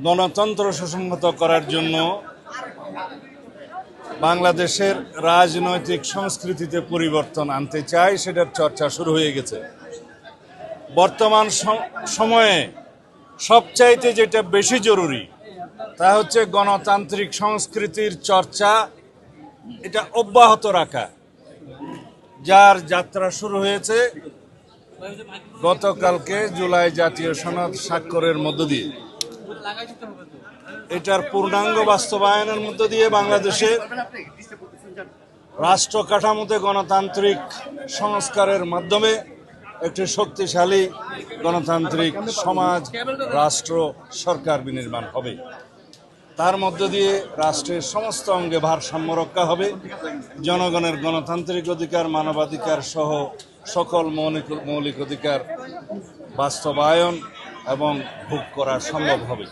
গণতন্ত্র সুসংহত করার জন্য বাংলাদেশের রাজনৈতিক সংস্কৃতিতে পরিবর্তন আনতে চায়, সেটার চর্চা শুরু হয়ে গেছে। বর্তমান সময়ে সবচাইতে যেটা বেশি জরুরি তা হচ্ছে গণতান্ত্রিক সংস্কৃতির চর্চা, এটা অব্যাহত রাখা, যার যাত্রা শুরু হয়েছে গতকালকে জুলাই জাতীয় সনদ স্বাক্ষরের মধ্য দিয়ে। এটার পূর্ণাঙ্গ বাস্তবায়নের মধ্য দিয়ে বাংলাদেশে রাষ্ট্র কাঠামোতে গণতান্ত্রিক সংস্কারের মাধ্যমে একটি শক্তিশালী গণতান্ত্রিক সমাজ, রাষ্ট্র, সরকার বিনির্মাণ হবে। তার মধ্য দিয়ে রাষ্ট্রের সমস্ত অঙ্গে ভারসাম্য রক্ষা হবে, জনগণের গণতান্ত্রিক অধিকার, মানবাধিকার সহ সকল মৌলিক অধিকার বাস্তবায়ন এবং ভোগ করা সম্ভব হবে।